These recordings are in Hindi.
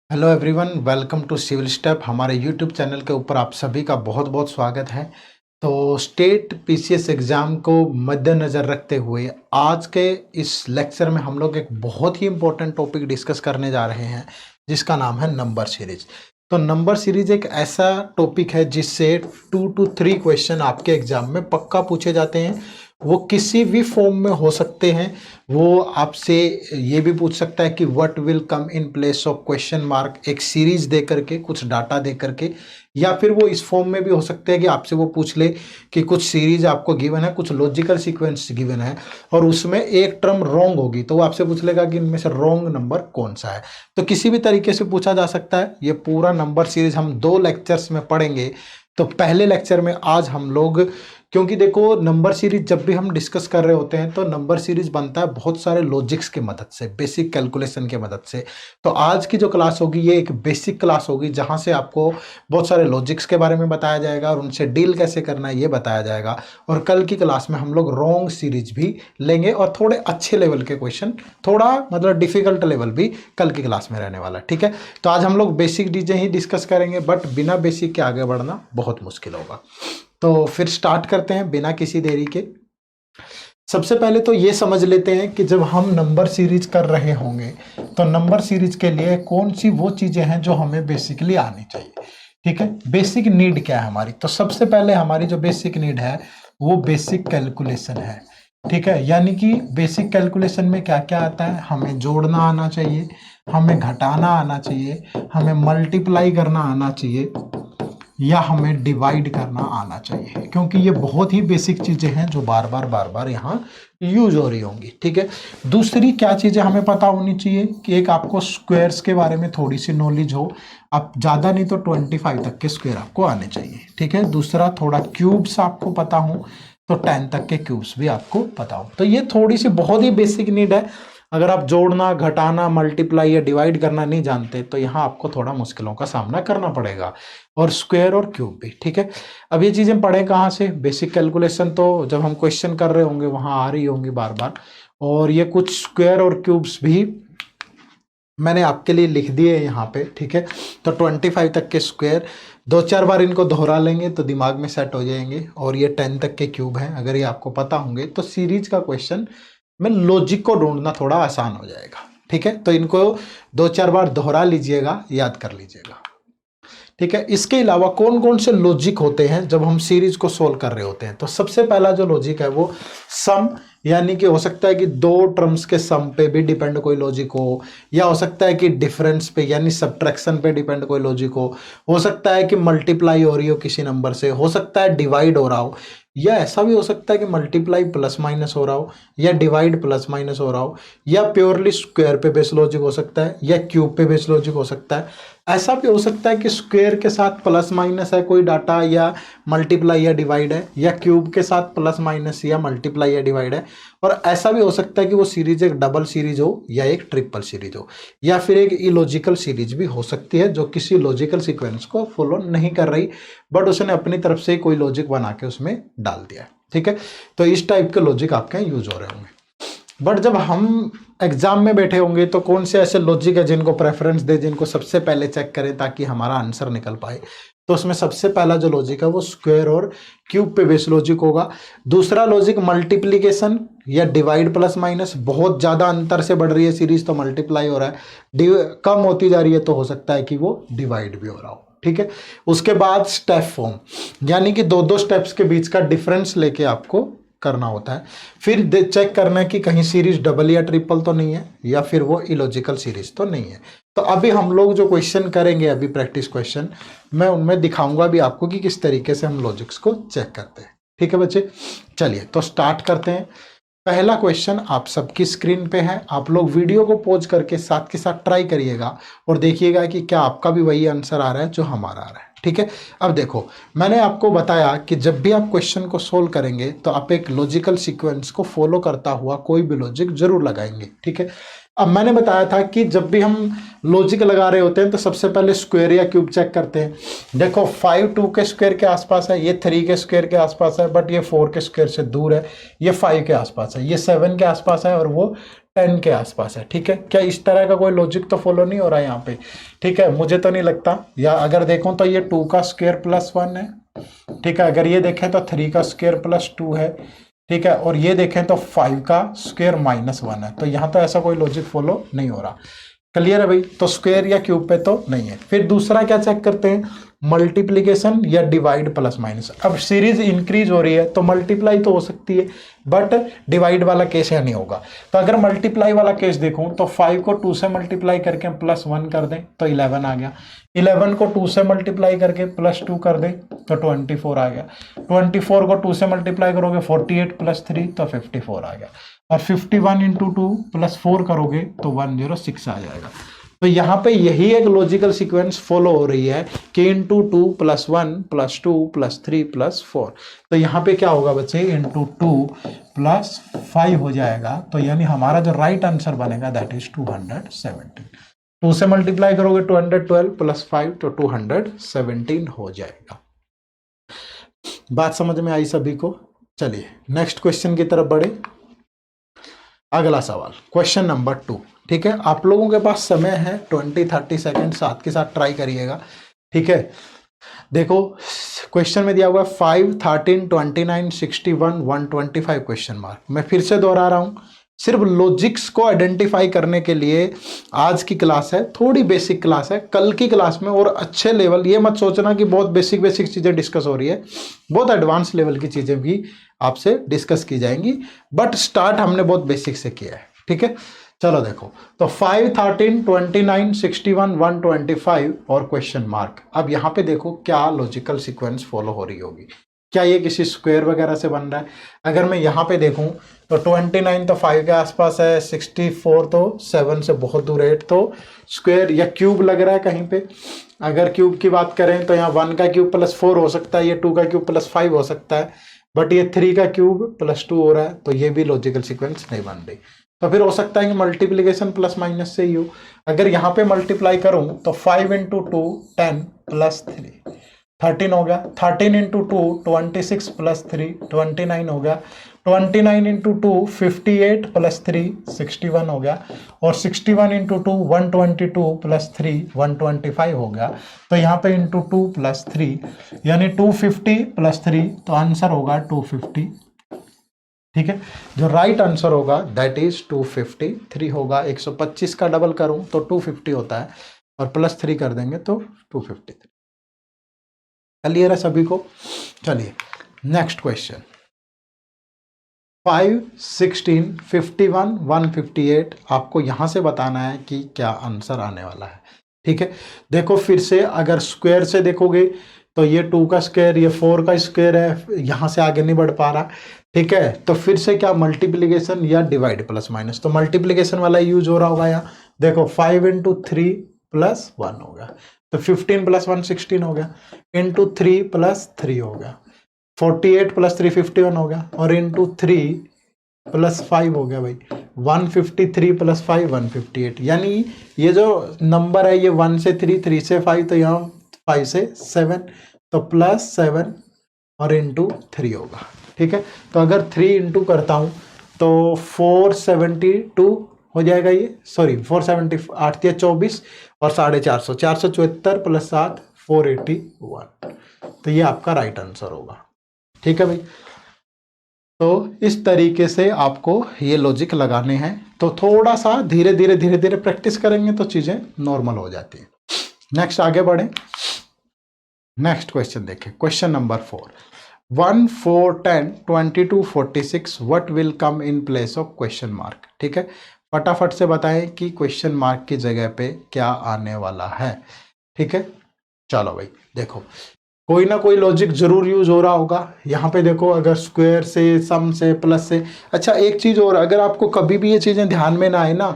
Hello everyone, welcome to Civil Step. हमारे यूट्यूब चैनल के ऊपर आप सभी का बहुत बहुत स्वागत है। तो स्टेट पीसीएस एग्ज़ाम को मद्देनज़र रखते हुए आज के इस लेक्चर में हम लोग एक बहुत ही इम्पोर्टेंट टॉपिक डिस्कस करने जा रहे हैं जिसका नाम है नंबर सीरीज। तो नंबर सीरीज एक ऐसा टॉपिक है जिससे 2 to 3 क्वेश्चन आपके एग्जाम में पक्का पूछे जाते हैं। वो किसी भी फॉर्म में हो सकते हैं। वो आपसे ये भी पूछ सकता है कि what will come in place of question mark, एक सीरीज दे करके, कुछ डाटा दे करके, या फिर वो इस फॉर्म में भी हो सकते हैं कि आपसे वो पूछ ले कि कुछ सीरीज आपको गिवन है, कुछ लॉजिकल सीक्वेंस गिवन है और उसमें एक टर्म रॉन्ग होगी, तो वो आपसे पूछ लेगा कि इनमें से रॉन्ग नंबर कौन सा है। तो किसी भी तरीके से पूछा जा सकता है। ये पूरा नंबर सीरीज हम 2 लेक्चर्स में पढ़ेंगे। तो पहले लेक्चर में आज हम लोग, क्योंकि देखो नंबर सीरीज जब भी हम डिस्कस कर रहे होते हैं तो नंबर सीरीज बनता है बहुत सारे लॉजिक्स की मदद से, बेसिक कैलकुलेशन की मदद से। तो आज की जो क्लास होगी ये एक बेसिक क्लास होगी जहां से आपको बहुत सारे लॉजिक्स के बारे में बताया जाएगा और उनसे डील कैसे करना है ये बताया जाएगा। और कल की क्लास में हम लोग रॉन्ग सीरीज भी लेंगे और थोड़े अच्छे लेवल के क्वेश्चन, थोड़ा मतलब डिफिकल्ट लेवल भी कल की क्लास में रहने वाला है। ठीक है, तो आज हम लोग बेसिक चीजें ही डिस्कस करेंगे, बट बिना बेसिक के आगे बढ़ना बहुत मुश्किल होगा। तो फिर स्टार्ट करते हैं बिना किसी देरी के। सबसे पहले तो ये समझ लेते हैं कि जब हम नंबर सीरीज कर रहे होंगे तो नंबर सीरीज के लिए कौन सी वो चीजें हैं जो हमें बेसिकली आनी चाहिए। ठीक है, बेसिक नीड क्या है हमारी। तो सबसे पहले हमारी जो बेसिक नीड है वो बेसिक कैलकुलेशन है। ठीक है, यानी कि बेसिक कैलकुलेशन में क्या क्या आता है, हमें जोड़ना आना चाहिए, हमें घटाना आना चाहिए, हमें मल्टीप्लाई करना आना चाहिए, या हमें डिवाइड करना आना चाहिए, क्योंकि ये बहुत ही बेसिक चीजें हैं जो बार बार यहाँ यूज हो रही होंगी। ठीक है, दूसरी क्या चीजें हमें पता होनी चाहिए कि एक आपको स्क्वायर्स के बारे में थोड़ी सी नॉलेज हो। आप ज़्यादा नहीं तो 25 तक के स्क्वायर आपको आने चाहिए। ठीक है, दूसरा थोड़ा क्यूब्स आपको पता हो, तो 10 तक के क्यूब्स भी आपको पता हो। तो ये थोड़ी सी बहुत ही बेसिक नीड है। अगर आप जोड़ना, घटाना, मल्टीप्लाई या डिवाइड करना नहीं जानते तो यहाँ आपको थोड़ा मुश्किलों का सामना करना पड़ेगा, और स्क्वायर और क्यूब भी। ठीक है, अब ये चीजें पढ़ें कहाँ से, बेसिक कैलकुलेशन तो जब हम क्वेश्चन कर रहे होंगे वहां आ रही होंगी बार बार, और ये कुछ स्क्वायर और क्यूब्स भी मैंने आपके लिए लिख दिए यहाँ पे। ठीक है, तो 25 तक के स्क्वायर 2-4 बार इनको दोहरा लेंगे तो दिमाग में सेट हो जाएंगे, और ये 10 तक के क्यूब हैं। अगर ये आपको पता होंगे तो सीरीज का क्वेश्चन में लॉजिक को ढूंढना थोड़ा आसान हो जाएगा। ठीक है, तो इनको 2-4 बार दोहरा लीजिएगा, याद कर लीजिएगा। ठीक है, इसके अलावा कौन कौन से लॉजिक होते हैं जब हम सीरीज को सोल्व कर रहे होते हैं। तो सबसे पहला जो लॉजिक है वो सम, यानी कि हो सकता है कि दो टर्म्स के सम पे भी डिपेंड कोई लॉजिक हो, या हो सकता है कि डिफरेंस पे यानी सब्ट्रैक्शन पे डिपेंड कोई लॉजिक हो सकता है कि मल्टीप्लाई हो रही हो किसी नंबर से, हो सकता है डिवाइड हो रहा हो, या ऐसा भी हो सकता है कि मल्टीप्लाई प्लस माइनस हो रहा हो, या डिवाइड प्लस माइनस हो रहा हो, या प्योरली स्क्वायर पे बेस लॉजिक हो सकता है, या क्यूब पे बेस लॉजिक हो सकता है। ऐसा भी हो सकता है कि स्क्वायर के साथ प्लस माइनस है कोई डाटा, या मल्टीप्लाई या डिवाइड है, या क्यूब के साथ प्लस माइनस या मल्टीप्लाई या डिवाइड है। और ऐसा भी हो सकता है कि वो सीरीज एक डबल सीरीज हो, या एक ट्रिपल सीरीज हो, या फिर एक इलॉजिकल सीरीज भी हो सकती है जो किसी लॉजिकल सीक्वेंस को फॉलो नहीं कर रही, बट उसने अपनी तरफ से कोई लॉजिक बना के उसमें डाल दिया है। ठीक है, तो इस टाइप के लॉजिक आपके यहाँ यूज हो रहे होंगे। बट जब हम एग्जाम में बैठे होंगे तो कौन से ऐसे लॉजिक है जिनको प्रेफरेंस दे, जिनको सबसे पहले चेक करें ताकि हमारा आंसर निकल पाए। तो उसमें सबसे पहला जो लॉजिक है वो स्क्वायर और क्यूब पे बेस लॉजिक होगा। दूसरा लॉजिक मल्टीप्लिकेशन या डिवाइड प्लस माइनस, बहुत ज़्यादा अंतर से बढ़ रही है सीरीज तो मल्टीप्लाई हो रहा है, कम होती जा रही है तो हो सकता है कि वो डिवाइड भी हो रहा हो। ठीक है, उसके बाद स्टेप फॉर्म, यानी कि दो दो स्टेप्स के बीच का डिफरेंस लेके आपको करना होता है। फिर चेक करना है कि कहीं सीरीज डबल या ट्रिपल तो नहीं है, या फिर वो इलॉजिकल सीरीज तो नहीं है। तो अभी हम लोग जो क्वेश्चन करेंगे, अभी प्रैक्टिस क्वेश्चन, मैं उनमें दिखाऊंगा भी आपको कि किस तरीके से हम लॉजिक्स को चेक करते हैं। ठीक है बच्चे, चलिए तो स्टार्ट करते हैं। पहला क्वेश्चन आप सबकी स्क्रीन पे है, आप लोग वीडियो को पॉज करके साथ के साथ ट्राई करिएगा और देखिएगा कि क्या आपका भी वही आंसर आ रहा है जो हमारा आ रहा है। ठीक है, अब देखो मैंने आपको बताया कि जब भी आप क्वेश्चन को सोल्व करेंगे तो आप एक लॉजिकल सीक्वेंस को फॉलो करता हुआ कोई भी लॉजिक जरूर लगाएंगे। ठीक है, अब मैंने बताया था कि जब भी हम लॉजिक लगा रहे होते हैं तो सबसे पहले स्क्वायर या क्यूब चेक करते हैं। देखो 5 2 के स्क्वायर के आसपास है, ये 3 के स्क्वायर के आसपास है, बट ये 4 के स्क्वायर से दूर है, ये 5 के आसपास है, ये 7 के आसपास है और वो 10 के आसपास है। ठीक है, क्या इस तरह का कोई लॉजिक तो फॉलो नहीं हो रहा है यहाँ पे? ठीक है, मुझे तो नहीं लगता। या अगर देखो तो ये 2 का स्क्वायर प्लस 1 है। ठीक है, अगर ये देखें तो 3 का स्क्वायर प्लस 2 है। ठीक है, और ये देखें तो 5 का स्क्वायर माइनस 1 है। तो यहाँ तो ऐसा कोई लॉजिक फॉलो नहीं हो रहा। क्लियर है भाई? तो स्क्वायर या क्यूब पे तो नहीं है। फिर दूसरा क्या चेक करते हैं, मल्टीप्लीकेशन या डिवाइड प्लस माइनस। अब सीरीज इंक्रीज हो रही है तो मल्टीप्लाई तो हो सकती है, बट डिवाइड वाला केस या नहीं होगा। तो अगर मल्टीप्लाई वाला केस देखूं तो 5 को 2 से मल्टीप्लाई करके प्लस 1 कर दें तो 11 आ गया। 11 को 2 से मल्टीप्लाई करके प्लस 2 कर दें तो 24 आ गया। 24 को 2 से मल्टीप्लाई करोगे 48 प्लस 3 तो 54 आ गया। और 51 इंटू 2 प्लस 4 करोगे तो 106 आ जाएगा। तो यहाँ पे यही एक लॉजिकल सीक्वेंस फॉलो हो रही है कि into 2 plus 1 plus 2 plus 3 plus 4। तो यहाँ पे क्या होगा बच्चे, इंटू 2 प्लस 5 हो जाएगा। तो यानी हमारा जो राइट आंसर बनेगा दैट इज 217। 2 से मल्टीप्लाई करोगे 212 प्लस 5 तो 217 हो जाएगा। बात समझ में आई सभी को? चलिए नेक्स्ट क्वेश्चन की तरफ बढ़े। अगला सवाल क्वेश्चन नंबर 2। ठीक है, आप लोगों के पास समय है 20-30 सेकेंड, साथ के साथ ट्राई करिएगा। ठीक है, देखो क्वेश्चन में दिया हुआ है 5, 13, 29, 61, 125 क्वेश्चन मार्क। मैं फिर से दोहरा रहा हूं, सिर्फ लॉजिक्स को आइडेंटिफाई करने के लिए आज की क्लास है, थोड़ी बेसिक क्लास है। कल की क्लास में और अच्छे लेवल, ये मत सोचना कि बहुत बेसिक बेसिक चीज़ें डिस्कस हो रही है, बहुत एडवांस लेवल की चीज़ें भी आपसे डिस्कस की जाएंगी, बट स्टार्ट हमने बहुत बेसिक से किया है। ठीक है, चलो देखो, तो 5, 13, 29, 61, 125 और क्वेश्चन मार्क। अब यहाँ पे देखो क्या लॉजिकल सीक्वेंस फॉलो हो रही होगी। क्या ये किसी स्क्वायर वगैरह से बन रहा है? अगर मैं यहाँ पे देखूं तो 29 तो 5 के आसपास है, 64 तो 7 से बहुत दूर है, तो स्क्वायर या क्यूब लग रहा है कहीं पे। अगर क्यूब की बात करें तो यहाँ 1 का क्यूब प्लस 4 हो सकता है, ये 2 का क्यूब प्लस 5 हो सकता है, बट ये 3 का क्यूब प्लस 2 हो रहा है, तो ये भी लॉजिकल सीक्वेंस नहीं बन रही। तो फिर हो सकता है कि मल्टीप्लीकेशन प्लस माइनस से ही हो। अगर यहाँ पे मल्टीप्लाई करूं तो 5 इंटू 2 10 प्लस 3 13 हो गया। 13 इंटू 2 26 प्लस 3 29 हो गया। 29 इंटू 2 58 प्लस 3 61 हो गया। और 61 इंटू 2 122 प्लस 3 125 हो गया। तो यहाँ पे इंटू 2 प्लस 3 यानी 250 प्लस 3, तो आंसर होगा 250। ठीक है, जो राइट आंसर होगा दैट इज 253 होगा। 125 का डबल करूं तो 250 होता है और प्लस 3 कर देंगे तो 253। क्लियर है सभी को? चलिए नेक्स्ट क्वेश्चन 5, 16, 51, 158। आपको यहां से बताना है कि क्या आंसर आने वाला है। ठीक है, देखो फिर से अगर स्क्वायर से देखोगे तो ये 2 का स्क्वायर, ये 4 का स्क्वायर है, यहां से आगे नहीं बढ़ पा रहा। ठीक है, तो फिर से क्या मल्टीप्लीकेशन या डिवाइड प्लस माइनस, तो मल्टीप्लीकेशन वाला यूज हो रहा होगा यहाँ। देखो 5 इंटू 3 प्लस 1 होगा, तो 15 प्लस 1 16 हो गया, इंटू 3 प्लस 3 हो गया, 48 प्लस 3 51 हो गया, और इंटू 3 प्लस 5 हो गया भाई 153 प्लस 5 158। यानी ये जो नंबर है ये 1 से 3, 3 से 5, तो यहाँ 5 से 7, तो प्लस 7 और इंटू 3 होगा। ठीक है, तो अगर 3 इंटू करता हूँ तो 472 हो जाएगा ये, सॉरी 478 या 24 और 450, 474 प्लस 7 481। तो ये आपका राइट आंसर होगा। ठीक है भाई, तो इस तरीके से आपको ये लॉजिक लगाने हैं। तो थोड़ा सा धीरे धीरे प्रैक्टिस करेंगे तो चीज़ें नॉर्मल हो जाती हैं। नेक्स्ट आगे बढ़े, नेक्स्ट क्वेश्चन देखें, question number 4। 1, 4, 10, 22, 46 what will come in place of question mark. ठीक है, फटाफट से बताएं कि क्वेश्चन मार्क की जगह पे क्या आने वाला है। ठीक है, चलो भाई देखो, कोई ना कोई लॉजिक जरूर यूज हो रहा होगा। यहाँ पे देखो अगर स्क्वायर से, सम से, प्लस से। अच्छा एक चीज और, अगर आपको कभी भी ये चीजें ध्यान में ना आए ना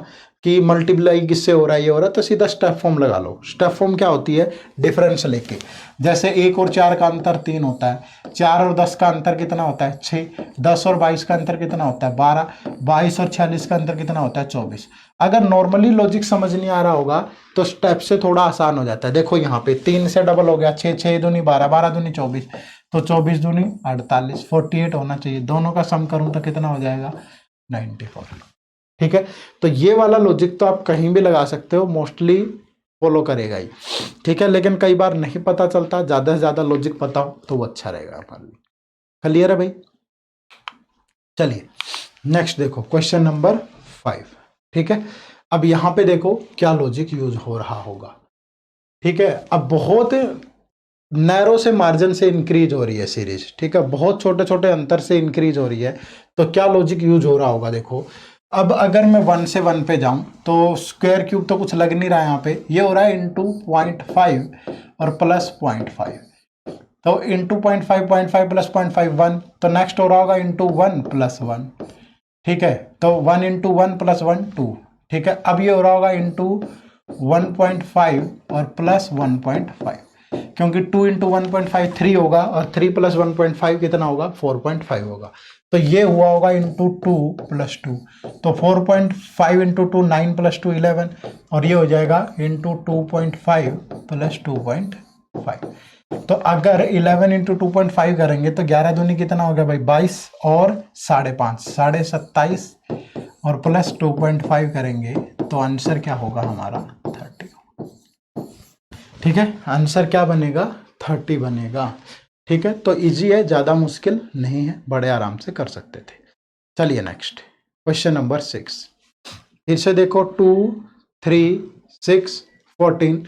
कि मल्टीप्लाई किससे हो रहा है, ये हो रहा है, तो सीधा स्टेप फॉर्म लगा लो। स्टेप फॉर्म क्या होती है, डिफरेंस लेके। जैसे 1 और 4 का अंतर 3 होता है, 4 और 10 का अंतर कितना होता है 6, 10 और 22 का अंतर कितना होता है 12, 22 और 46 का अंतर कितना होता है 24। अगर नॉर्मली लॉजिक समझ नहीं आ रहा होगा तो स्टेप से थोड़ा आसान हो जाता है। देखो यहाँ पे 3 से डबल हो गया 6, 6 दूनी 12, 12 दूनी 24, तो 24 दूनी 48, 48 होना चाहिए। दोनों का सम करूं तो कितना हो जाएगा 94। ठीक है, तो ये वाला लॉजिक तो आप कहीं भी लगा सकते हो, मोस्टली फॉलो करेगा ही। ठीक है, लेकिन कई बार नहीं पता चलता, ज्यादा से ज्यादा लॉजिक पता हो तो वो अच्छा रहेगा हमारे लिए। क्लियर है भाई? चलिए नेक्स्ट देखो, क्वेश्चन नंबर 5। ठीक है, अब यहां पे देखो क्या लॉजिक यूज हो रहा होगा। ठीक है, अब बहुत नैरो से मार्जिन से इंक्रीज हो रही है सीरीज। ठीक है, बहुत छोटे छोटे अंतर से इंक्रीज हो रही है, तो क्या लॉजिक यूज हो रहा होगा। देखो अब अगर मैं 1 से 1 पे जाऊं तो स्क्वायर क्यूब तो कुछ लग नहीं रहा है यहाँ पे, ये हो रहा है इंटू 0.5 और प्लस 0.5, तो इंटू 0.5 प्लस 0.5 1, तो नेक्स्ट हो रहा होगा इंटू 1 प्लस 1। ठीक है, तो 1 इंटू 1 प्लस 1 2। ठीक है, अब ये हो रहा होगा इंटू 1.5 और प्लस 1.5, क्योंकि 2 इंटू 1.5 3 होगा और 3 प्लस 1.5 कितना होगा 4.5 होगा, तो ये हुआ होगा इंटू 2 प्लस 2, तो 4.5 इंटू 2 9 प्लस 2 11, और ये हो जाएगा इंटू 2.5 प्लस 2.5। तो अगर 11 इंटू 2.5 करेंगे तो 11 दूनी कितना हो गया भाई 22, और 5.5 27 और प्लस 2.5 करेंगे तो आंसर क्या होगा हमारा 30। ठीक है, आंसर क्या बनेगा 30 बनेगा। ठीक है, तो इजी है, ज्यादा मुश्किल नहीं है, बड़े आराम से कर सकते थे। चलिए नेक्स्ट क्वेश्चन नंबर 6। फिर से देखो 2 3 6 14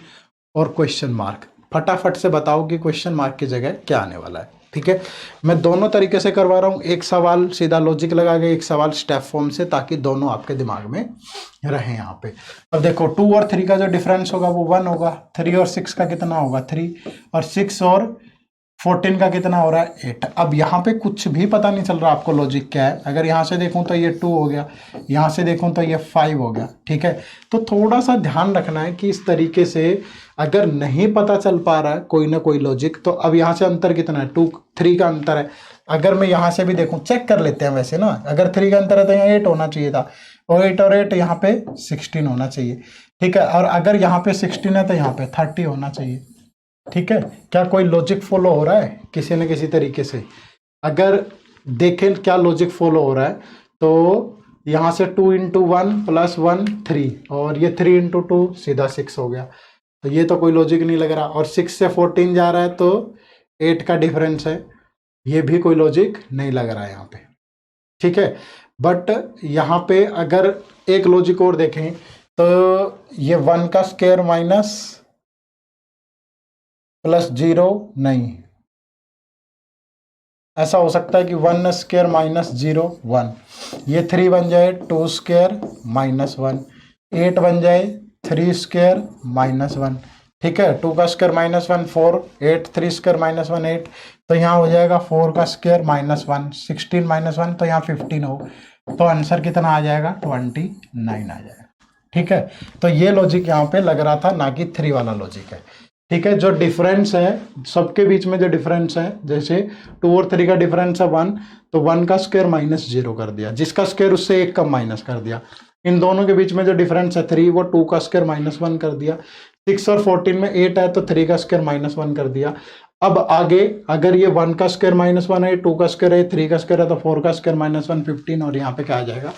और क्वेश्चन मार्क। फटाफट से बताओ कि क्वेश्चन मार्क की जगह क्या आने वाला है। ठीक है, मैं दोनों तरीके से करवा रहा हूं, एक सवाल सीधा लॉजिक लगा के, एक सवाल स्टेप फॉर्म से, ताकि दोनों आपके दिमाग में रहे यहाँ पे। अब देखो 2 और 3 का जो डिफरेंस होगा वो 1 होगा, 3 और 6 का कितना होगा 3, और 6 और 14 का कितना हो रहा है 8। अब यहाँ पे कुछ भी पता नहीं चल रहा आपको लॉजिक क्या है। अगर यहाँ से देखूं तो ये 2 हो गया, यहाँ से देखूं तो ये 5 हो गया। ठीक है, तो थोड़ा सा ध्यान रखना है कि इस तरीके से अगर नहीं पता चल पा रहा है कोई ना कोई लॉजिक, तो अब यहाँ से अंतर कितना है 2 3 का अंतर है। अगर मैं यहाँ से भी देखूं, चेक कर लेते हैं वैसे ना, अगर 3 का अंतर है तो यहाँ 8 होना चाहिए था, और 8 और 8 यहाँ पे 16 होना चाहिए। ठीक है, और अगर यहाँ पे 16 है तो यहाँ पे 30 होना चाहिए। ठीक है, क्या कोई लॉजिक फॉलो हो रहा है किसी न किसी तरीके से? अगर देखें क्या लॉजिक फॉलो हो रहा है, तो यहाँ से 2 इंटू 1 प्लस 1 3, और ये 3 इंटू 2 सीधा 6 हो गया, तो ये तो कोई लॉजिक नहीं लग रहा। और 6 से 14 जा रहा है तो 8 का डिफरेंस है, ये भी कोई लॉजिक नहीं लग रहा है यहाँ पे। ठीक है, बट यहाँ पे अगर एक लॉजिक और देखें तो ये 1 का स्क्वायर माइनस प्लस 0 नहीं, ऐसा हो सकता है कि 1 स्क्वायर माइनस 0 1, ये 3 बन जाए 2 स्क्वायर माइनस 1, 8 बन जाए 3 स्क्वायर माइनस 1। ठीक है, 2 का स्क्वायर माइनस 1 4, 8 3 स्क्वायर माइनस 1 8, तो यहाँ हो जाएगा 4 का स्क्वायर माइनस 1 16 माइनस 1, तो यहाँ 15 हो, तो आंसर कितना आ जाएगा 29 आ जाएगा। ठीक है, तो ये लॉजिक यहाँ पे लग रहा था, ना कि 3 वाला लॉजिक है। ठीक है, जो डिफरेंस है सबके बीच में, जो डिफरेंस है, जैसे 2 और 3 का डिफरेंस है 1, तो 1 का स्क्वायर माइनस 0 कर दिया, जिसका स्क्वायर उससे 1 कम माइनस कर दिया। इन दोनों के बीच में जो डिफरेंस है 3, वो 2 का स्क्वायर माइनस 1 कर दिया। 6 और 14 में 8 है तो 3 का स्क्वायर माइनस 1 कर दिया। अब आगे अगर ये 1 का स्क्वायर माइनस 1 है, 2 का स्क्वायर है, 3 का स्क्वायर है, तो 4 का स्क्वायर माइनस 1 15, और यहाँ पे क्या आ जाएगा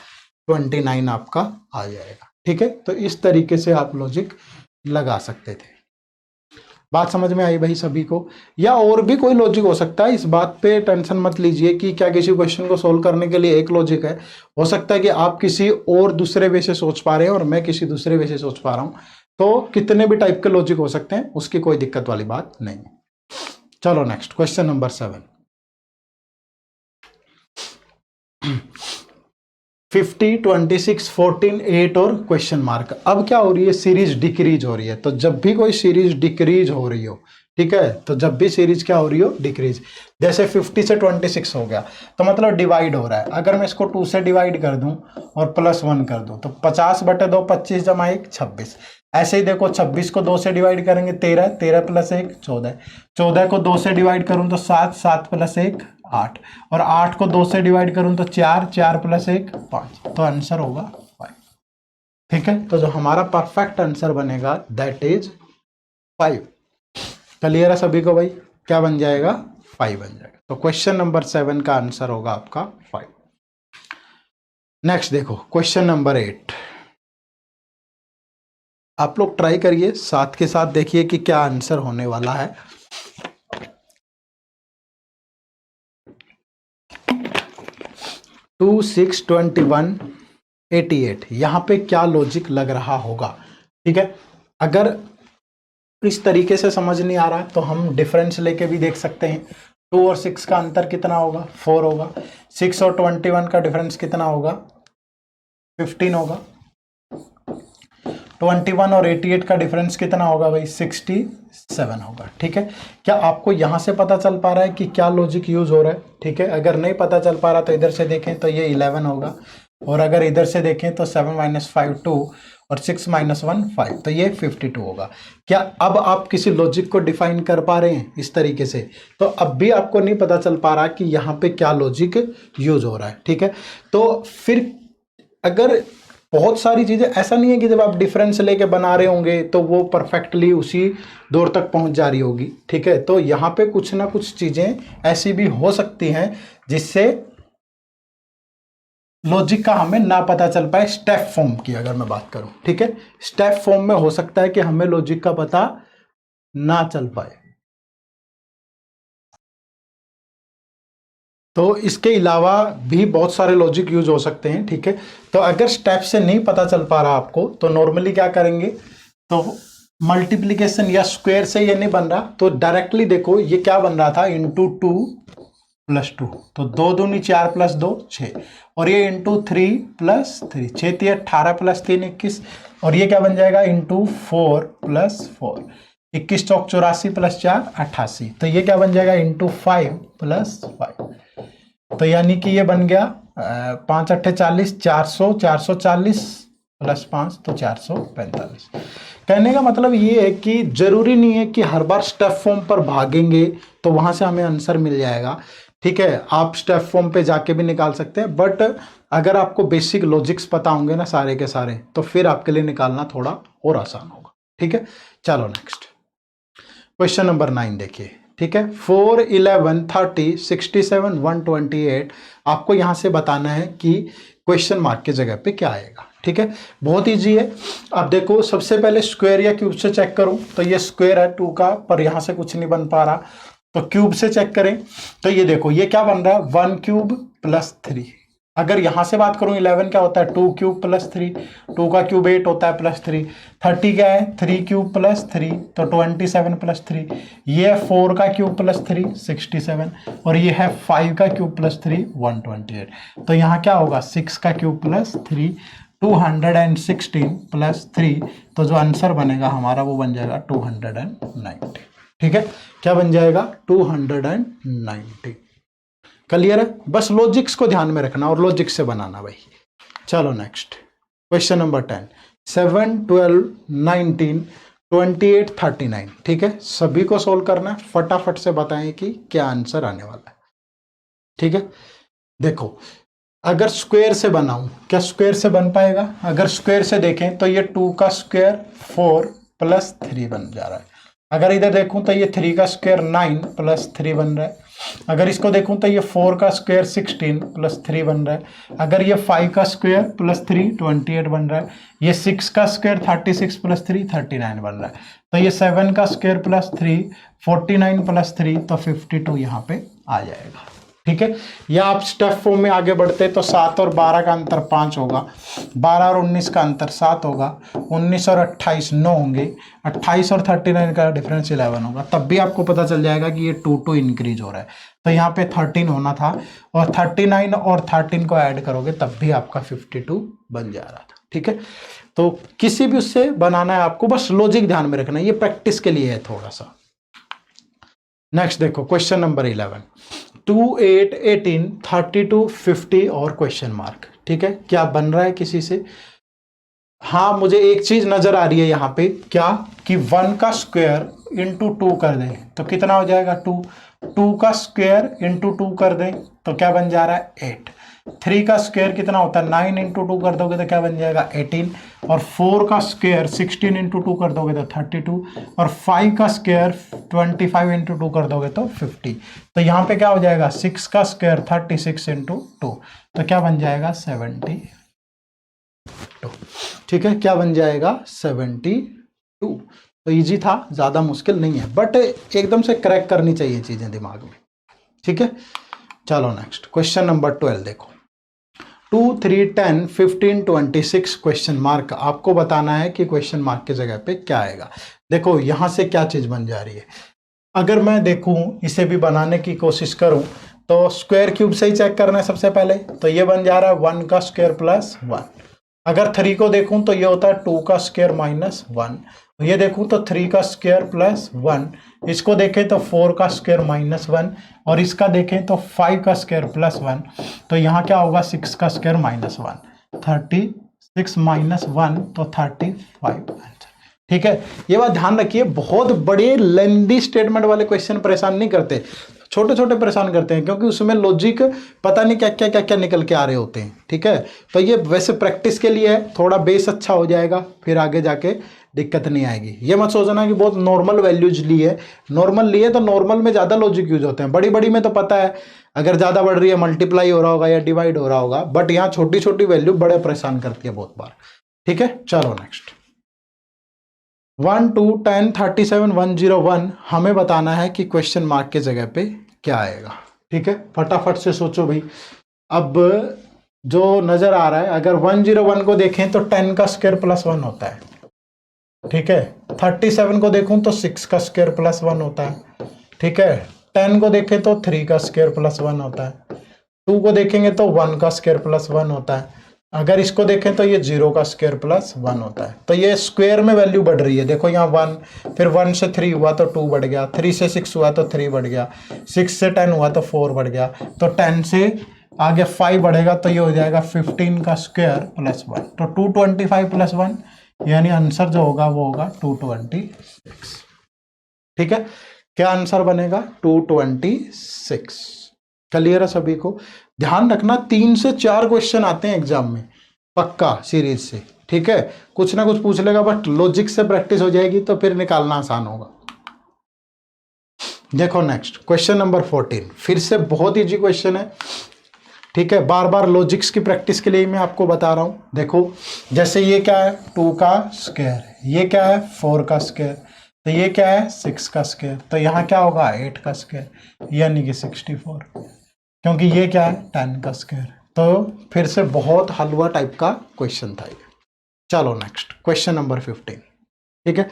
29 आपका आ जाएगा। ठीक है, तो इस तरीके से आप लॉजिक लगा सकते थे। बात समझ में आई भाई सभी को? या और भी कोई लॉजिक हो सकता है, इस बात पे टेंशन मत लीजिए कि क्या किसी क्वेश्चन को सोल्व करने के लिए एक लॉजिक है। हो सकता है कि आप किसी और दूसरे वे से सोच पा रहे हैं और मैं किसी दूसरे वे से सोच पा रहा हूं, तो कितने भी टाइप के लॉजिक हो सकते हैं, उसकी कोई दिक्कत वाली बात नहीं है। चलो नेक्स्ट क्वेश्चन नंबर 7। 50 26 14 8 और क्वेश्चन मार्क। अब क्या हो रही है, सीरीज डिक्रीज हो रही है। तो जब भी कोई सीरीज डिक्रीज हो रही हो, ठीक है। तो जब भी सीरीज क्या हो रही हो, डिक्रीज। जैसे 50 से 26 हो गया तो मतलब डिवाइड हो रहा है। अगर मैं इसको 2 से डिवाइड कर दूं और +1 कर दूं तो 50/2 25 जमा 1 26। ऐसे ही देखो 26 को 2 से डिवाइड करेंगे 13, 13 + 1 14, 14 को 2 से डिवाइड करूं तो 7, 7 + 1 8, और 8 को 2 से डिवाइड करूं तो 4, 4 + 1 5। तो आंसर होगा 5। ठीक है, तो जो हमारा परफेक्ट आंसर बनेगा दैट इज 5। क्लियर है सभी को भाई? क्या बन जाएगा? 5 बन जाएगा। तो क्वेश्चन नंबर 7 का आंसर होगा आपका 5। नेक्स्ट देखो क्वेश्चन नंबर 8। आप लोग ट्राई करिए, साथ के साथ देखिए कि क्या आंसर होने वाला है। टू 6 21 88 यहाँ पे क्या लॉजिक लग रहा होगा? ठीक है, अगर इस तरीके से समझ नहीं आ रहा तो हम डिफरेंस लेके भी देख सकते हैं। 2 और 6 का अंतर कितना होगा? 4 होगा। 6 और 21 का डिफरेंस कितना होगा? 15 होगा। 21 और 88 का डिफरेंस कितना होगा भाई? 67 होगा। ठीक है, क्या आपको यहां से पता चल पा रहा है कि क्या लॉजिक यूज हो रहा है? ठीक है, अगर नहीं पता चल पा रहा तो इधर से देखें तो ये 11 होगा, और अगर इधर से देखें तो 7 - 5 2 और 6 - 1 5, तो ये 52 होगा। क्या अब आप किसी लॉजिक को डिफाइन कर पा रहे हैं इस तरीके से? तो अब भी आपको नहीं पता चल पा रहा कि यहाँ पे क्या लॉजिक यूज हो रहा है। ठीक है, तो फिर अगर बहुत सारी चीजें, ऐसा नहीं है कि जब आप डिफरेंस लेके बना रहे होंगे तो वो परफेक्टली उसी दौर तक पहुंच जा रही होगी। ठीक है, तो यहाँ पे कुछ ना कुछ चीजें ऐसी भी हो सकती हैं जिससे लॉजिक का हमें ना पता चल पाए। स्टेप फॉर्म की अगर मैं बात करूं, ठीक है, स्टेप फॉर्म में हो सकता है कि हमें लॉजिक का पता ना चल पाए। तो इसके अलावा भी बहुत सारे लॉजिक यूज हो सकते हैं। ठीक है, तो अगर स्टेप से नहीं पता चल पा रहा आपको तो नॉर्मली क्या करेंगे, तो मल्टीप्लीकेशन या स्क्वायर से ये नहीं बन रहा तो डायरेक्टली देखो ये क्या बन रहा था, इंटू 2 + 2, तो 2 दूनी 4 + 2 6, और ये इंटू 3 + 3, 6 × 18 + 3 21, और ये क्या बन जाएगा इंटू 4 + 4, 21 चौक 84 + 4 88, तो ये क्या बन जाएगा इंटू 5 + 5। तो यानी कि ये बन गया 5 × 8 = 40, 400, 440 + 5 तो 445। कहने का मतलब ये है कि जरूरी नहीं है कि हर बार स्टेप फॉर्म पर भागेंगे तो वहां से हमें आंसर मिल जाएगा। ठीक है, आप स्टेप फॉर्म पे जाके भी निकाल सकते हैं, बट अगर आपको बेसिक लॉजिक्स पता होंगे ना सारे के सारे, तो फिर आपके लिए निकालना थोड़ा और आसान होगा। ठीक है, चलो नेक्स्ट क्वेश्चन नंबर 9 देखिए। ठीक है, 4 11 30 67 128, आपको यहां से बताना है कि क्वेश्चन मार्क की जगह पे क्या आएगा। ठीक है, बहुत इजी है। अब देखो सबसे पहले स्क्वायर या क्यूब से चेक करूं तो ये स्क्वायर है 2 का, पर यहां से कुछ नहीं बन पा रहा, तो क्यूब से चेक करें तो ये देखो ये क्या बन रहा है 1³ + 3। अगर यहां से बात करूं 11 क्या होता है 2³ + 3, 2 का क्यूब 8 होता है +3, 30 क्या है 3³ + 3 तो 27 + 3, ये है 4 का क्यूब + 3 67, और ये है 5 का क्यूब + 3 128, तो यहाँ क्या होगा 6 का क्यूब + 3 216 + 3, तो जो आंसर बनेगा हमारा वो बन जाएगा 290। ठीक है, क्या बन जाएगा 290। क्लियर है? बस लॉजिक्स को ध्यान में रखना और लॉजिक से बनाना भाई। चलो नेक्स्ट क्वेश्चन नंबर 10, 7 12 19 28 39। ठीक है, सभी को सोल्व करना है, फटाफट से बताएं कि क्या आंसर आने वाला है। ठीक है, देखो अगर स्क्वायर से बनाऊं, क्या स्क्वायर से बन पाएगा? अगर स्क्वायर से देखें तो ये 2 का स्क्वायर 4 + 3 बन जा रहा है। अगर इधर देखूं तो ये 3 का स्क्वायर 9 + 3 बन रहा है। अगर इसको देखूं तो ये 4 का स्क्वायर 16 + 3 बन रहा है। अगर ये 5 का स्क्वायर + 3 28 बन रहा है। ये 6 का स्क्वायर 36 + 3 39 बन रहा है। तो ये 7 का स्क्वायर + 3 49 + 3 तो 52 यहाँ पे आ जाएगा। ठीक है, या आप स्टेप फॉर्म में आगे बढ़ते तो 7 और 12 का अंतर 5 होगा, 12 और 19 का अंतर 7 होगा, 19 और 28 9 होंगे, 28 और 39 का डिफरेंस 11 होगा, तब भी आपको पता चल जाएगा कि ये 2 इंक्रीज हो रहा है। तो यहाँ पे 13 होना था, और 39 और 13 को ऐड करोगे तब भी आपका 52 बन जा रहा था। ठीक है, तो किसी भी उससे बनाना है आपको, बस लॉजिक ध्यान में रखना है, ये प्रैक्टिस के लिए है थोड़ा सा। नेक्स्ट देखो क्वेश्चन नंबर 11, 2, 8, 18, 32, 50 और क्वेश्चन मार्क। ठीक है, क्या बन रहा है किसी से? हाँ, मुझे एक चीज नजर आ रही है यहाँ पे, क्या कि 1 का स्क्वायर इंटू 2 कर दें तो कितना हो जाएगा 2, 2 का स्क्वायर इंटू 2 कर दें तो क्या बन जा रहा है 8, 3 का स्क्वायर कितना होता है 9 इंटू 2 कर दोगे तो क्या बन जाएगा 18, और 4 का स्क्वायर 16 इंटू 2 कर दोगे तो 32, और 5 का स्क्वायर 25 इंटू 2 कर दोगे तो 50। तो यहाँ पे क्या हो जाएगा 6 का स्क्वायर 36 इंटू 2 तो क्या बन जाएगा 72। ठीक है, क्या बन जाएगा 72। तो इजी था, ज्यादा मुश्किल नहीं है, बट एकदम से क्रैक करनी चाहिए चीजें दिमाग में। ठीक है, चलो नेक्स्ट क्वेश्चन नंबर 12 देखो, 2, 3, 10, 15, 26 क्वेश्चन मार्क। आपको बताना है कि क्वेश्चन मार्क की जगह पे क्या आएगा। देखो यहां से क्या चीज बन जा रही है, अगर मैं देखूं इसे भी बनाने की कोशिश करूं तो स्क्वायर क्यूब से ही चेक करना है सबसे पहले, तो ये बन जा रहा है 1 का स्क्वायर प्लस 1। अगर 3 को देखूं तो ये होता है 2 का स्क्वायर माइनस 1, ये देखूं तो 3 का स्क्वायर प्लस 1, इसको देखें तो 4 का स्क्वायर माइनस 1, और इसका देखें तो 5 का स्क्वायर प्लस 1, तो यहाँ क्या होगा 6 का स्क्वायर माइनस 1, 36 माइनस 1 तो 35 आंसर। ठीक है, ये बात ध्यान रखिए, बहुत बड़े लेंदी स्टेटमेंट वाले क्वेश्चन परेशान नहीं करते, छोटे छोटे परेशान करते हैं, क्योंकि उसमें लॉजिक पता नहीं क्या क्या क्या क्या निकल के आ रहे होते हैं। ठीक है, तो ये वैसे प्रैक्टिस के लिए है, थोड़ा बेस अच्छा हो जाएगा, फिर आगे जाके दिक्कत नहीं आएगी। ये मत सोचना कि बहुत नॉर्मल वैल्यूज ली है, नॉर्मल लिए तो नॉर्मल में ज़्यादा लॉजिक यूज होते हैं, बड़ी बड़ी में तो पता है अगर ज़्यादा बढ़ रही है मल्टीप्लाई हो रहा होगा या डिवाइड हो रहा होगा, बट यहाँ छोटी छोटी वैल्यू बड़े परेशान करती है बहुत बार। ठीक है, चलो नेक्स्ट 1, 2, 10, 37, 101 हमें बताना है कि क्वेश्चन मार्क के जगह पे क्या आएगा। ठीक है, फटाफट से सोचो भाई। अब जो नजर आ रहा है, अगर 101 को देखें तो 10 का स्क्वायर प्लस 1 होता है। ठीक है, 37 को देखूं तो 6 का स्क्वायर प्लस 1 होता है। ठीक है, 10 को देखें तो 3 का स्क्वायर प्लस 1 होता है, 2 को देखेंगे तो 1 का स्क्वायर प्लस 1 होता है, अगर इसको देखें तो ये 0 का स्क्वायर प्लस 1 होता है। तो ये स्क्वायर में वैल्यू बढ़ रही है, देखो यहाँ 1, फिर 1 से 3 हुआ तो 2 बढ़ गया, 3 से 6 हुआ तो 3 बढ़ गया, 6 से 10 हुआ तो 4 बढ़ गया, तो 10 से आगे 5 बढ़ेगा तो ये हो जाएगा 15 का स्क्वायर प्लस 1, तो 225 प्लस 1 यानी आंसर जो होगा वो होगा 226। ठीक है, क्या आंसर बनेगा 226। क्लियर है सभी को? ध्यान रखना 3 से 4 क्वेश्चन आते हैं एग्जाम में पक्का सीरीज से। ठीक है, कुछ ना कुछ पूछ लेगा, बट लॉजिक से प्रैक्टिस हो जाएगी तो फिर निकालना आसान होगा। देखो नेक्स्ट क्वेश्चन नंबर 14, फिर से बहुत इजी क्वेश्चन है। ठीक है, बार बार लॉजिक्स की प्रैक्टिस के लिए मैं आपको बता रहा हूं। देखो जैसे ये क्या है 2 का स्क्वायर, ये क्या है 4 का स्क्वायर, तो ये क्या है 6 का स्क्वायर, तो यहाँ क्या होगा 8 का स्क्वायर यानी कि 64, क्योंकि ये क्या है 10 का स्क्वायर। तो फिर से बहुत हलवा टाइप का क्वेश्चन था ये। चलो नेक्स्ट क्वेश्चन नंबर 15। ठीक है,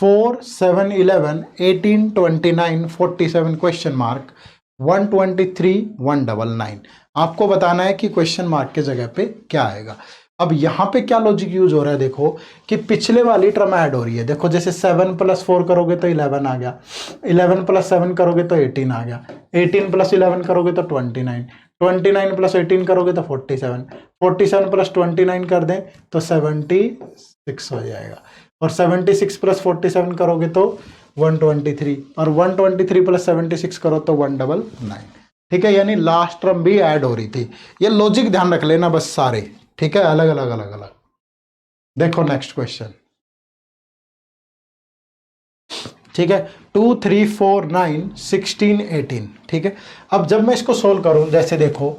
4, 7, 11, 18, 29, 47 क्वेश्चन मार्क, 123, 199। आपको बताना है कि क्वेश्चन मार्क के जगह पे क्या आएगा। अब यहाँ पे क्या लॉजिक यूज हो रहा है, देखो कि पिछले वाली टर्म ऐड हो रही है। देखो जैसे 7 + 4 करोगे तो 11 आ गया, 11 + 7 करोगे तो 18 आ गया, 18 + 11 करोगे तो 29, 29 + 18 करोगे तो 47, 47 + 29 कर दें तो 76 हो जाएगा, और 76 + 47 करोगे तो 123, और 123 + 76 करो तो 199। ठीक है, यानी लास्ट टर्म भी ऐड हो रही थी। ये लॉजिक ध्यान रख लेना बस सारे। ठीक है, अलग अलग अलग अलग। देखो नेक्स्ट क्वेश्चन। ठीक है, 2, 3, 4, 9, 16, 18। ठीक है, अब जब मैं इसको सोल्व करूं, जैसे देखो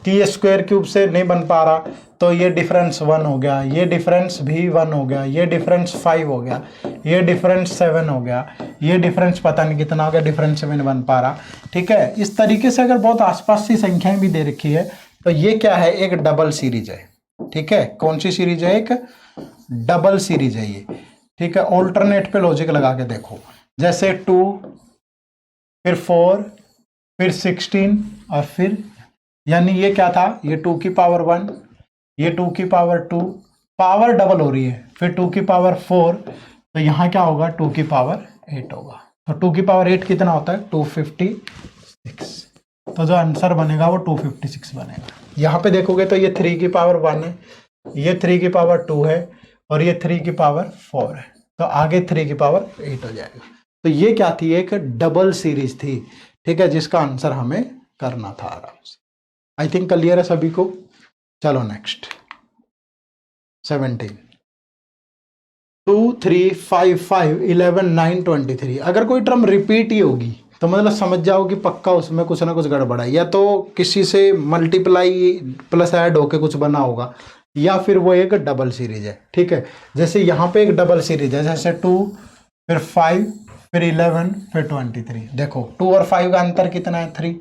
कि ये स्क्वायर क्यूब से नहीं बन पा रहा, तो ये डिफरेंस 1 हो गया, ये डिफरेंस भी 1 हो गया, ये डिफरेंस 5 हो गया, ये डिफरेंस 7 हो गया, ये डिफरेंस पता नहीं कितना हो गया, डिफरेंस 7 बन पा रहा। ठीक है, इस तरीके से अगर बहुत आसपास की संख्याएं भी दे रखी है तो ये क्या है, एक डबल सीरीज है। ठीक है, कौन सी सीरीज है, एक डबल सीरीज है ये। ठीक है, ऑल्टरनेट पे लॉजिक लगा के देखो, जैसे 2, फिर 4, फिर 16 और फिर, यानी ये क्या था, ये 2 की पावर 1, ये 2 की पावर 2, पावर डबल हो रही है, फिर 2 की पावर 4, तो यहाँ क्या होगा 2 की पावर 8 होगा। तो 2 की पावर 8 कितना होता है 256। तो जो आंसर बनेगा वो 256 बनेगा। यहाँ पे देखोगे तो ये 3 की पावर 1 है, ये 3 की पावर 2 है और ये 3 की पावर 4 है, तो आगे 3 की पावर 8 हो जाएगा। तो ये क्या थी, एक डबल सीरीज थी, ठीक है, जिसका आंसर हमें करना था आराम से। आई थिंक क्लियर है सभी को। चलो नेक्स्ट 17। 2 3 5 5 11 9 23। अगर कोई टर्म रिपीट ही होगी तो मतलब समझ जाओ कि पक्का उसमें कुछ ना कुछ गड़बड़ है, या तो किसी से मल्टीप्लाई प्लस ऐड होके कुछ बना होगा, या फिर वो एक डबल सीरीज है, ठीक है। जैसे यहाँ पे एक डबल सीरीज है, जैसे 2 फिर 5 फिर 11 फिर 23। देखो 2 और 5 का अंतर कितना है 3,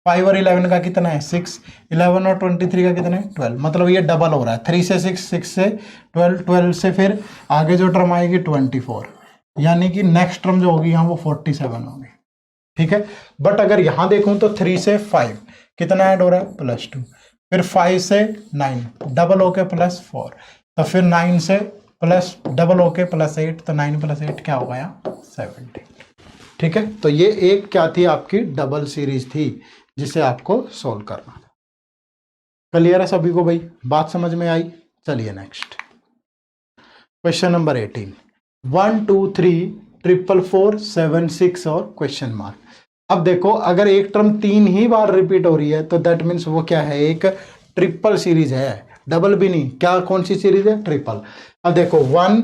5 और 11 का कितना है 6, 11 और 23 का कितना है 12, मतलब ये डबल हो रहा है। 3 से 6, 6 से 12, 12 से फिर आगे जो टर्म आएगी 24, यानी कि नेक्स्ट टर्म जो होगी यहाँ वो 47 होगी, ठीक है। बट अगर यहाँ देखूं तो 3 से 5 कितना ऐड हो रहा है +2, फिर 5 से 9 डबल होके +4, तो फिर 9 से प्लस डबल होके +8, तो 9 + 8 क्या हो गया 70, ठीक है। तो ये एक क्या थी आपकी डबल सीरीज थी जिसे आपको सोल्व करना था। क्लियर है सभी को भाई, बात समझ में आई। चलिए नेक्स्ट क्वेश्चन नंबर 18। 1 2 3 4 4 7 6 और क्वेश्चन मार्क। अब देखो अगर एक टर्म 3 ही बार रिपीट हो रही है तो दैट मीन्स वो क्या है, एक ट्रिपल सीरीज है, डबल भी नहीं। क्या कौन सी सीरीज है, ट्रिपल। अब देखो 1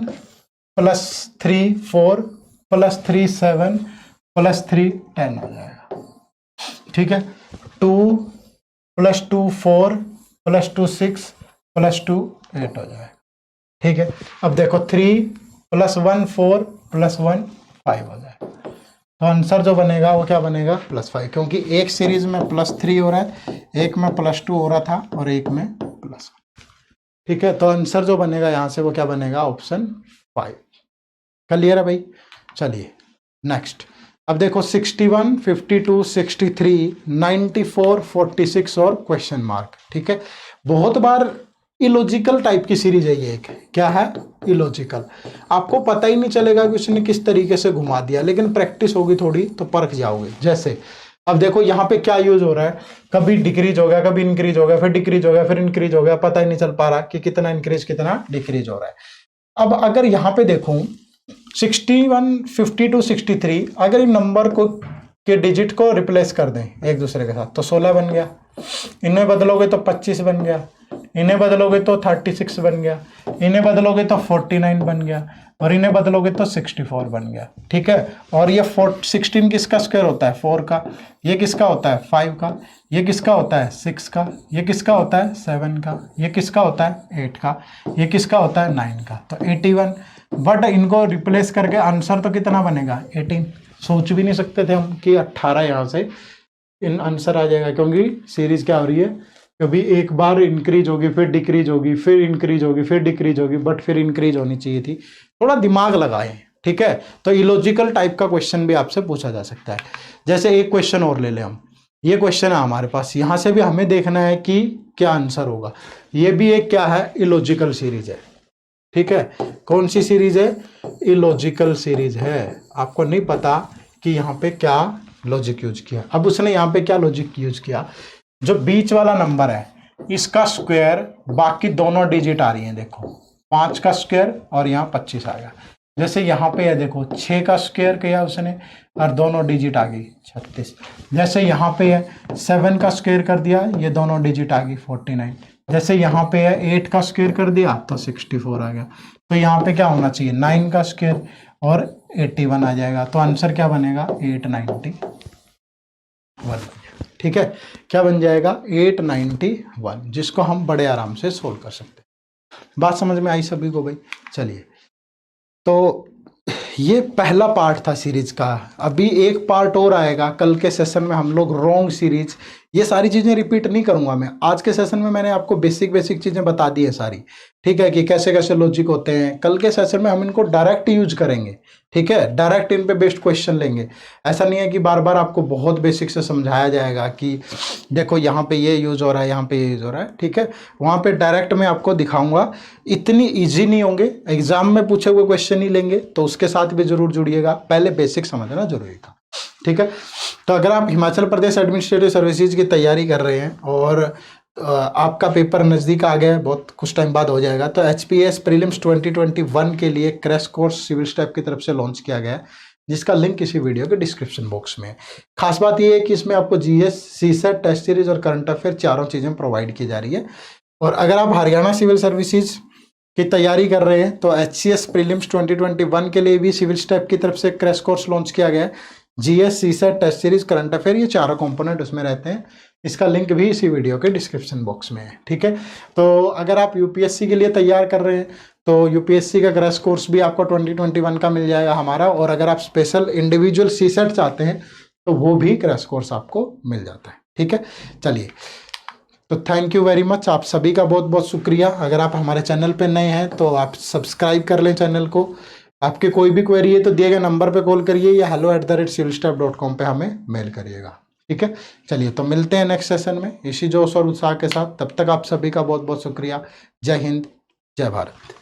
+ 3 4 + 3 7 + 3 10 हो जाएगा, ठीक है। 2 + 2 4 + 2 6 + 2 8 हो जाएगा, ठीक है। अब देखो 3 + 1 4 + 1 5 हो जाएगा। तो आंसर जो बनेगा वो क्या बनेगा +5, क्योंकि एक सीरीज में +3 हो रहा है, एक में +2 हो रहा था और एक में +1, ठीक है। तो आंसर जो बनेगा यहां से वो क्या बनेगा, ऑप्शन 5। क्लियर है भाई। चलिए नेक्स्ट। अब देखो 61 52 63 94 46 और क्वेश्चन मार्क, ठीक है। बहुत बार इलॉजिकल टाइप की सीरीज है ये, एक क्या है इलॉजिकल। आपको पता ही नहीं चलेगा कि उसने किस तरीके से घुमा दिया, लेकिन प्रैक्टिस होगी थोड़ी तो परख जाओगे। जैसे अब देखो यहाँ पे क्या यूज हो रहा है, कभी डिक्रीज हो गया, कभी इंक्रीज हो गया, फिर डिक्रीज हो गया, फिर इंक्रीज हो गया, पता ही नहीं चल पा रहा कि कितना इंक्रीज कितना डिक्रीज हो रहा है। अब अगर यहाँ पे देखूं 61 52 63, अगर इन नंबर को के डिजिट को रिप्लेस कर दें एक दूसरे के साथ तो 16 बन गया, इन्हें बदलोगे तो 25 बन गया, इन्हें बदलोगे तो 36 बन गया, इन्हें बदलोगे तो 49 बन गया, और इन्हें बदलोगे तो 64 बन गया, ठीक है। और ये 16 किसका स्क्वायर होता है 4 का, ये किसका होता है 5 का, ये किसका होता है 6 का, ये किसका होता है 7 का, ये किसका होता है 8 का, ये किसका होता है 9 का, तो 81। बट इनको रिप्लेस करके आंसर तो कितना बनेगा 18। सोच भी नहीं सकते थे हम कि 18 यहाँ से इन आंसर आ जाएगा, क्योंकि सीरीज क्या हो रही है, कभी एक बार इंक्रीज होगी, फिर डिक्रीज होगी, फिर इंक्रीज होगी, फिर डिक्रीज होगी, बट फिर इंक्रीज होनी चाहिए थी। थोड़ा दिमाग लगाएं, ठीक है। तो इलॉजिकल टाइप का क्वेश्चन भी आपसे पूछा जा सकता है। जैसे एक क्वेश्चन और ले लें हम, ये क्वेश्चन है हमारे पास, यहाँ से भी हमें देखना है कि क्या आंसर होगा। ये भी एक क्या है इलॉजिकल सीरीज है, ठीक है। कौन सी सीरीज है, इलॉजिकल सीरीज है। आपको नहीं पता कि यहाँ पे क्या लॉजिक यूज किया। अब उसने यहाँ पे क्या लॉजिक यूज किया, जो बीच वाला नंबर है इसका स्क्वायर, बाकी दोनों डिजिट आ रही हैं, देखो 5 का स्क्वायर और यहाँ 25 आ गया। जैसे यहाँ पे है देखो 6 का स्क्वायर किया उसने और दोनों डिजिट आ गई 36। जैसे यहाँ पे है 7 का स्क्वायर कर दिया, ये दोनों डिजिट आ गई 49। जैसे यहाँ पे है 8 का स्क्वायर कर दिया तो 64 आ गया। तो यहाँ पे क्या होना चाहिए 9 का स्क्वायर और 81 आ जाएगा। तो आंसर क्या बनेगा 891, ठीक है। क्या बन जाएगा 891, जिसको हम बड़े आराम से सोल्व कर सकते हैं। बात समझ में आई सभी को भाई। चलिए, तो ये पहला पार्ट था सीरीज का। अभी एक पार्ट और आएगा कल के सेशन में, हम लोग रॉन्ग सीरीज ये सारी चीज़ें रिपीट नहीं करूंगा मैं। आज के सेशन में मैंने आपको बेसिक चीज़ें बता दी है सारी, ठीक है, कि कैसे कैसे लॉजिक होते हैं। कल के सेशन में हम इनको डायरेक्ट यूज करेंगे, ठीक है, डायरेक्ट इन पे बेस्ड क्वेश्चन लेंगे। ऐसा नहीं है कि बार बार आपको बहुत बेसिक से समझाया जाएगा कि देखो यहाँ पे ये यूज हो रहा है, यहाँ पे ये यूज हो रहा है, ठीक है। वहाँ पे डायरेक्ट मैं आपको दिखाऊंगा। इतनी ईजी नहीं होंगे, एग्जाम में पूछे हुए क्वेश्चन ही लेंगे, तो उसके साथ भी जरूर जुड़िएगा। पहले बेसिक समझना जरूरी था, ठीक है। तो अगर आप हिमाचल प्रदेश एडमिनिस्ट्रेटिव सर्विसेज की तैयारी कर रहे हैं और आपका पेपर नज़दीक आ गया है, बहुत कुछ टाइम बाद हो जाएगा, तो HPS प्रीलिम्स 2021 के लिए क्रैश कोर्स सिविल स्टेप की तरफ से लॉन्च किया गया है, जिसका लिंक इसी वीडियो के डिस्क्रिप्शन बॉक्स में है। खास बात यह है कि इसमें आपको GS, CSET, टेस्ट सीरीज और करंट अफेयर चारों चीज़ें प्रोवाइड की जा रही है। और अगर आप हरियाणा सिविल सर्विसेज की तैयारी कर रहे हैं तो HCS प्रीलिम्स 2021 के लिए भी सिविल स्टेप की तरफ से क्रैश कोर्स लॉन्च किया गया है। GS, CSET, test series, current affair, ये चारों कंपोनेंट उसमें रहते हैं। इसका लिंक भी इसी वीडियो के डिस्क्रिप्शन बॉक्स में है, ठीक है। तो अगर आप UPSC के लिए तैयार कर रहे हैं तो UPSC का क्रैश कोर्स भी आपको 2021 का मिल जाएगा हमारा। और अगर आप स्पेशल इंडिविजुअल CSET चाहते हैं तो वो भी क्रैश कोर्स आपको मिल जाता है, ठीक है। चलिए, तो थैंक यू वेरी मच, आप सभी का बहुत बहुत शुक्रिया। अगर आप हमारे चैनल पे नए हैं तो आप सब्सक्राइब कर लें चैनल को। आपके कोई भी क्वेरी है तो दिए गए नंबर पे कॉल करिए या hello@civilstep.com पे हमें मेल करिएगा, ठीक है। चलिए, तो मिलते हैं नेक्स्ट सेशन में इसी जोश और उत्साह के साथ। तब तक आप सभी का बहुत बहुत शुक्रिया। जय हिंद, जय भारत।